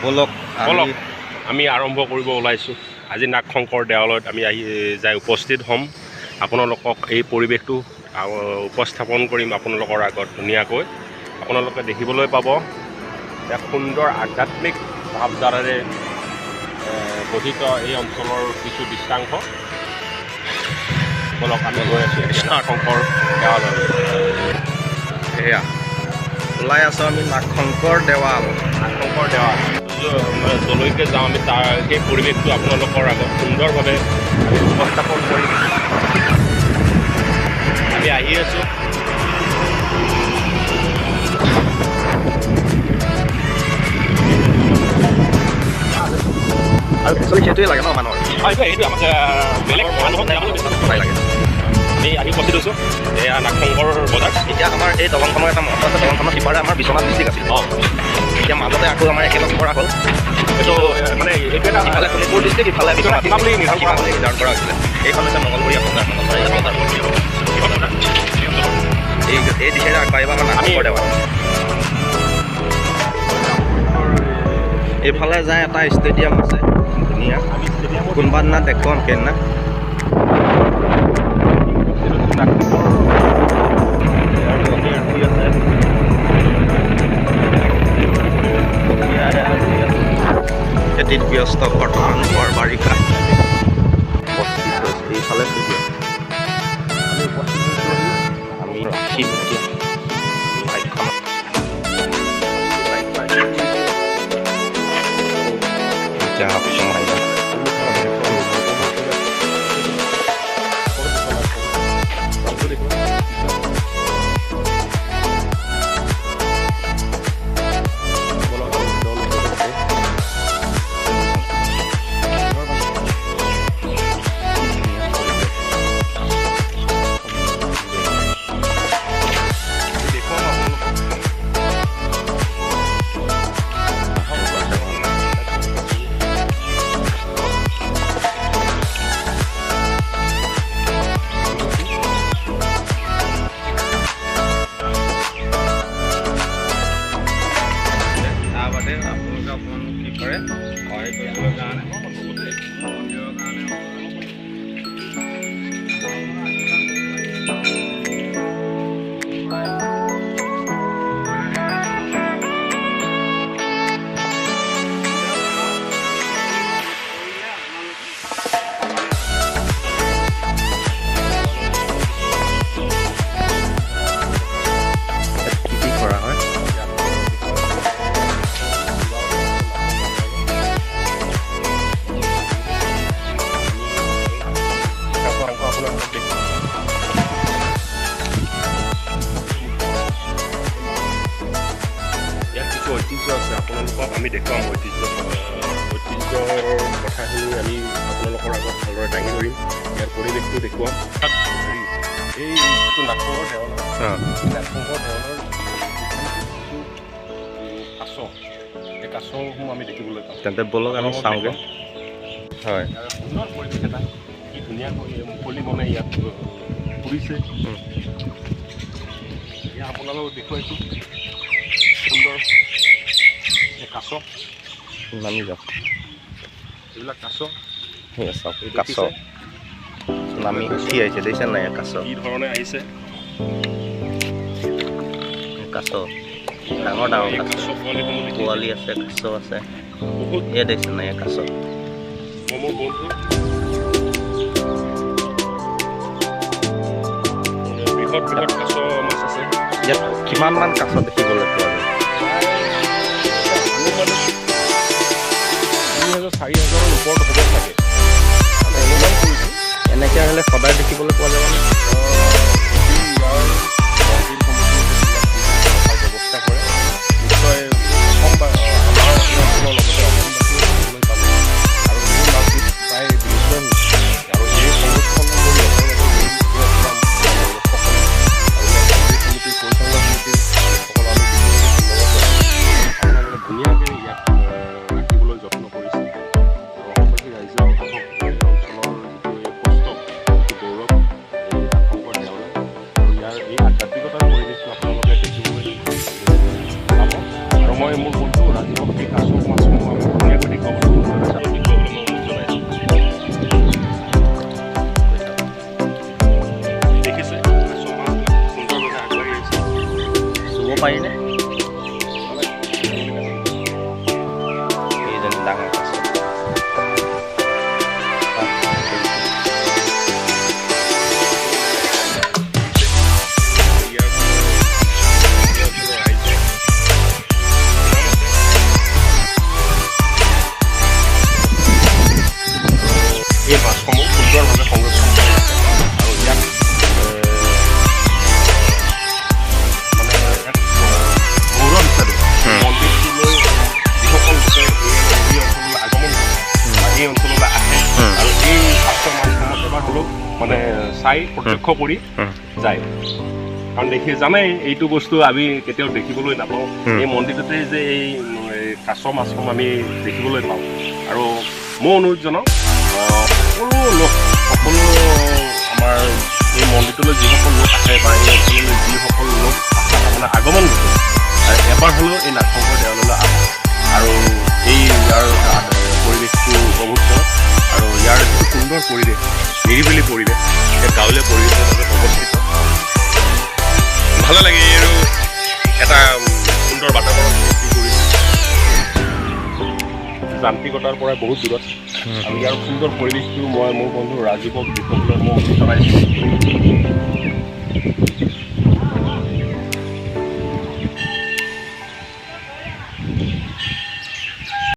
বলক আমি আৰম্ভ কৰিব ওলাইছোঁ। আজি নাগ শংকৰ দেৱালয়ত আমি যাই উপস্থিত হ'ম। আপোনালোকক এই পৰিৱেশটো উপস্থাপন কৰিম আপোনালোকৰ আগত ধুনীয়াকৈ। আপোনালোকে দেখিবলৈ পাব এক সুন্দৰ আধ্যাত্মিক ভাৱধাৰাৰে গঠিত এই অঞ্চলৰ কিছু দৃশ্যাংশ। বলক আমি গৈ আছোঁ নাগ শংকৰ দেৱালয়। এয়া ওলাই আছোঁ আমি নাগ শংকৰ দেৱাল। যলৈকে যাওঁ আমি তাৰ সেই পৰিৱেশটো আপোনালোকৰ আগত সুন্দৰভাৱে উপস্থাপন কৰিম। আমি আহি আছোঁ। আৰু একচুৱেলি সেইটোৱে লাগে ন মানুহৰ। এইটো আমাক বেলেগ মানুহক সদায় লাগে। আমি আহি উপস্থিত হৈছোঁ এয়া নাগ শংকৰ বজাৰ। এতিয়া আমাৰ এই দলংখনৰ এটা মহত্ব আছে। দলংখনৰ সিপাৰে আমাৰ বিশ্বনাথ ডিষ্ট্ৰিক্ট আছিল। এতিয়া মাজতে আকৌ আমাৰ একেলগ কৰা হ'ল। এইটো মানে এইটো এটা ইফালে শোণিতপুৰ ডিষ্ট্ৰিক্ট, ইফালে বিশ্বনাথ সীমা বুলি নিৰ্ধাৰণ কৰা হৈছিলে। এইখন হৈছে নগলবৰীয়া বজাৰ। এই দিশেৰে আগবাঢ়িব আমাৰ নাগ শংকৰ দেৱাল। এইফালে যায় এটা ষ্টেডিয়াম আছে ধুনীয়া। কোনোবা দিনা দেখুৱাম সেইদিনা। খেতিত ব্যস্ত বৰ্তমান বৰ বাৰিষা। উপস্থিত হৈছে এইফালে আমি ৰাখিম এতিয়া লাইটখনত। এতিয়া সোমাই যাম। ঐতিহ্য আছে আপোনালোকক আমি দেখুৱাম। ঐতিহ্যৰ কথাখিনি আমি আপোনালোকৰ আগত ভালদৰে দাঙি ধৰিম। ইয়াৰ পৰিৱেশটো দেখুৱাম। এই যিটো নাগ শংকৰ দেৱালয়, নাগ শংকৰ দেৱালয়ৰ কাছ, এই কাছসমূহ আমি দেখিবলৈ পাওঁ। তেন্তে বলক আমি চাওঁগৈ। হয়, সুন্দৰ পৰিৱেশ এটা। কি ধুনীয়াকৈ মুকলি মনে ইয়াত ফুৰিছে। ইয়াত আপোনালোকক দেখুৱাইছোঁ সুন্দৰ কাছ। নামি যাওক। এইবিলাক কাছ কাছ নামি উঠি আহিছে। দেখিছে নাই কাছ কি ধৰণে আহিছে। কাছ ডাঙৰ ডাঙৰ কাছ, পোৱালি আছে, কাছ আছে। বহুত এয়া দেখিছে নাই কাছ। মোৰ বন্ধু বৃহৎ বৃহৎ কাছ মাছ আছে। ইয়াত কিমানমান কাছ দেখিবলৈ পোৱা যায়? 2,000-4,000ৰ ওপৰত হ'ব চাগে। এনেকৈ হ'লে সদায় দেখিবলৈ পোৱা যাব নে? ব্যৱস্থা কৰে নিশ্চয় অসমবাসী আমাৰ অঞ্চলৰ লগতে অসমবাসীয়ে দেখিবলৈ পাব। আৰু এই মাছবিধ প্ৰায় বিলুপ্ত হৈছে। আৰু এই সংৰক্ষণ কৰি সমিতিৰ পৰিচালনা সমিতিৰ সকলো আমি মানে চাই প্ৰত্যক্ষ কৰি যায়। কাৰণ দেখি জানেই এইটো বস্তু আমি কেতিয়াও দেখিবলৈ নাপাওঁ। এই মন্দিৰটোতে যে এই কাছ মাছসমূহ আমি দেখিবলৈ পাওঁ। আৰু মই অনুৰোধ জনাওঁ সকলো লোক সকলো আমাৰ এই মন্দিৰটোলৈ যিসকল লোক আহে বা এই অঞ্চললৈ যিসকল লোক মানে আগমন কৰে এবাৰ হ'লেও এই নাগশংকৰ দেৱালয়লৈ আহে আৰু এই ইয়াৰ পৰিৱেশটো উপভোগ কৰক। আৰু ইয়াৰ যিটো সুন্দৰ পৰিৱেশ, নিৰিবিলি পৰিৱেশ, এই গাঁৱলীয়া পৰিৱেশৰ মাজত অৱস্থিত, ভালে লাগে। আৰু এটা সুন্দৰ বাতাবৰণ সৃষ্টি কৰিছে, যান্ত্ৰিকতাৰ পৰা বহুত দূৰত। আৰু ইয়াৰ সুন্দৰ পৰিৱেশটো মই মোৰ বন্ধু ৰাজীৱক দেখুৱাবলৈ মই জনাইছোঁ।